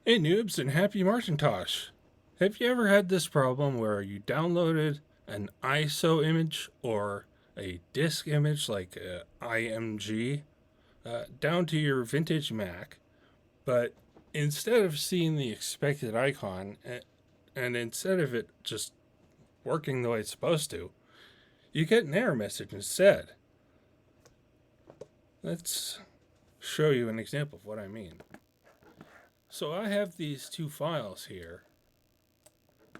Hey noobs and happy Macintosh! Have you ever had this problem where you downloaded an ISO image or a disk image like IMG down to your vintage Mac, but instead of seeing the expected icon and instead of it just working the way it's supposed to, you get an error message instead? Let's show you an example of what I mean. So I have these two files here,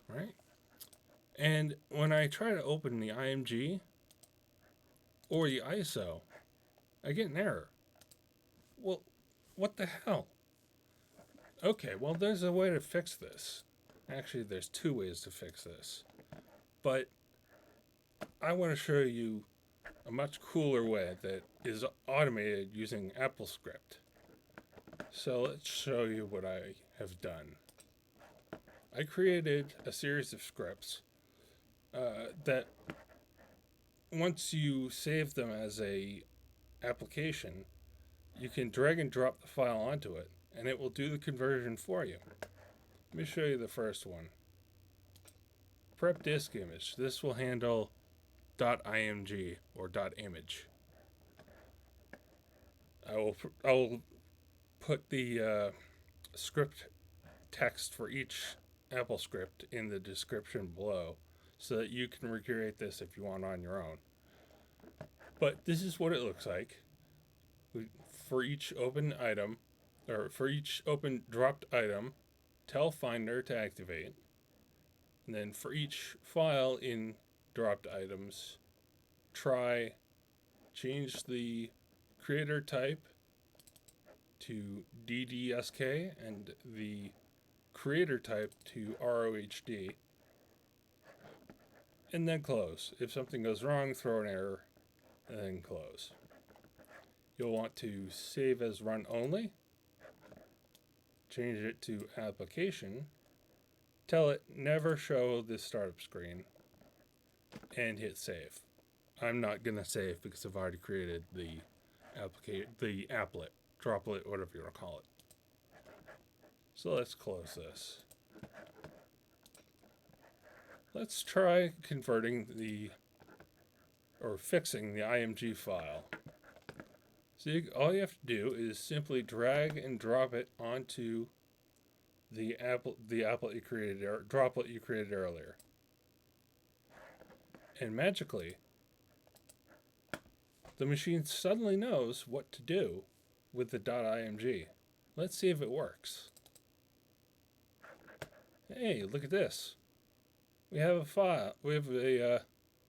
right? And when I try to open the IMG or the ISO, I get an error. Well, what the hell? Okay, well, there's a way to fix this. Actually, there's two ways to fix this. But I want to show you a much cooler way that is automated using AppleScript. So let's show you what I have done. I created a series of scripts that once you save them as a application, you can drag and drop the file onto it, and it will do the conversion for you. Let me show you the first one. Prep disk image. This will handle .img or .image. I will put the script text for each AppleScript in the description below so that you can recreate this if you want on your own. But this is what it looks like. For each open item, or for each open dropped item, tell Finder to activate. And then for each file in dropped items, change the creator type to ddsk and the creator type to rohd, and then close. If something goes wrong, throw an error, and then close. You'll want to save as run only, change it to application, tell it never show this startup screen, and hit save. I'm not going to save because I've already created the applet, droplet, whatever you want to call it. So let's close this. Let's try fixing the IMG file. So all you have to do is simply drag and drop it onto the droplet you created earlier. And magically, the machine suddenly knows what to do with the .img. Let's see if it works. Hey, look at this. We have a file. We have a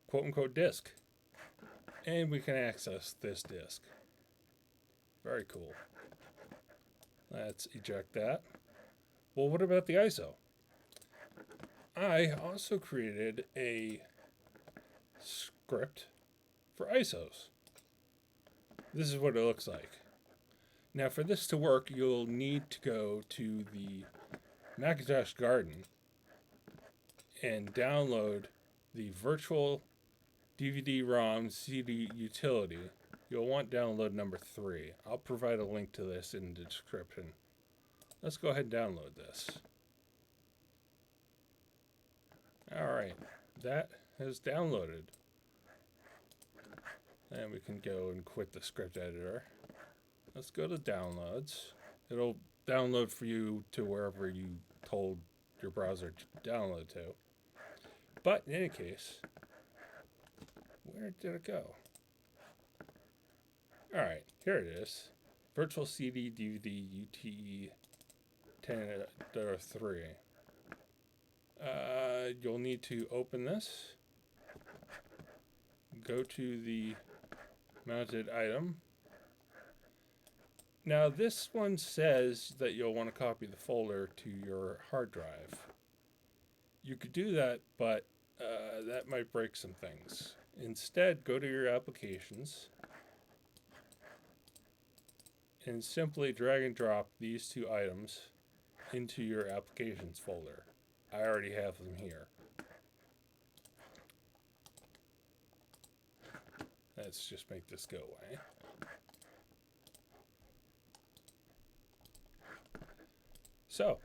quote-unquote disk. And we can access this disk. Very cool. Let's eject that. Well, what about the ISO? I also created a script for ISOs. This is what it looks like. Now, for this to work, you'll need to go to the Macintosh Garden and download the virtual DVD-ROM CD utility. You'll want download number 3. I'll provide a link to this in the description. Let's go ahead and download this. Alright, that has downloaded. And we can go and quit the script editor. Let's go to downloads. It'll download for you to wherever you told your browser to download to. But in any case, where did it go? Alright, here it is. Virtual CD DVD UTE 10.3. You'll need to open this. Go to the mounted item. Now this one says that you'll want to copy the folder to your hard drive. You could do that, but that might break some things. Instead, go to your applications and simply drag and drop these two items into your applications folder. I already have them here. Let's just make this go away. So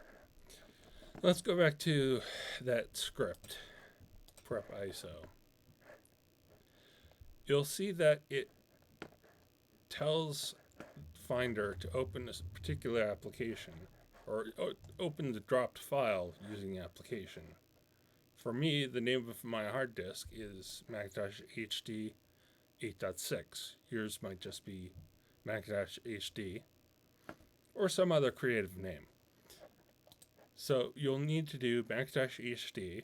let's go back to that script, prep ISO. You'll see that it tells Finder to open this particular application or open the dropped file using the application. For me, the name of my hard disk is Macintosh HD 8.6. Yours might just be Macintosh HD or some other creative name. So you'll need to do Macintosh HD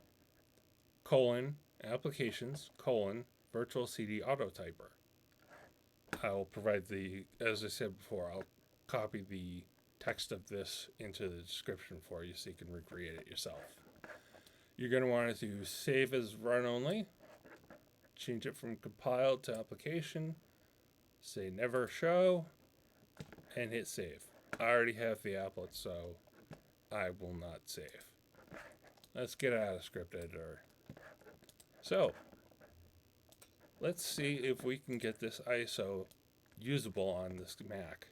applications virtual CD AutoTyper. I'll provide as I said before, I'll copy the text of this into the description for you so you can recreate it yourself. You're going to want to save as run only, change it from compiled to application, say never show, and hit save. I already have the applet, so I will not save. Let's get out of script editor. So let's see if we can get this ISO usable on this Mac.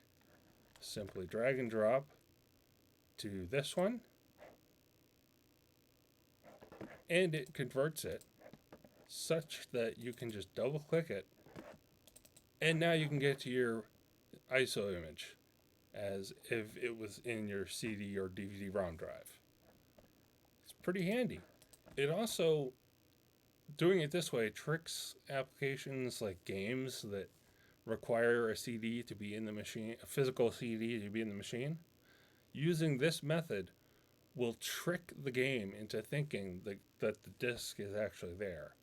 Simply drag and drop to this one, and it converts it such that you can just double click it, and now you can get to your ISO image as if it was in your CD or DVD ROM drive. It's pretty handy. It also, doing it this way, tricks applications like games that require a CD to be in the machine, a physical CD to be in the machine. Using this method will trick the game into thinking that the disk is actually there.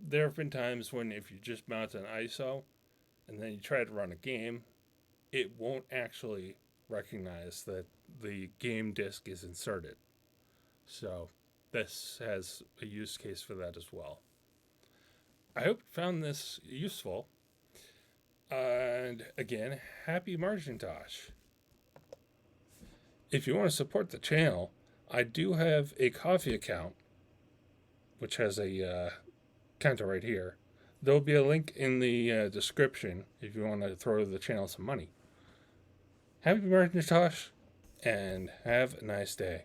There have been times when if you just mount an ISO and then you try to run a game, it won't actually recognize that the game disk is inserted. So this has a use case for that as well. I hope you found this useful. And again, happy Macintosh. If you want to support the channel, I do have a Ko-fi account, which has a counter right here. There'll be a link in the description if you want to throw the channel some money. Happy Macintosh, and have a nice day.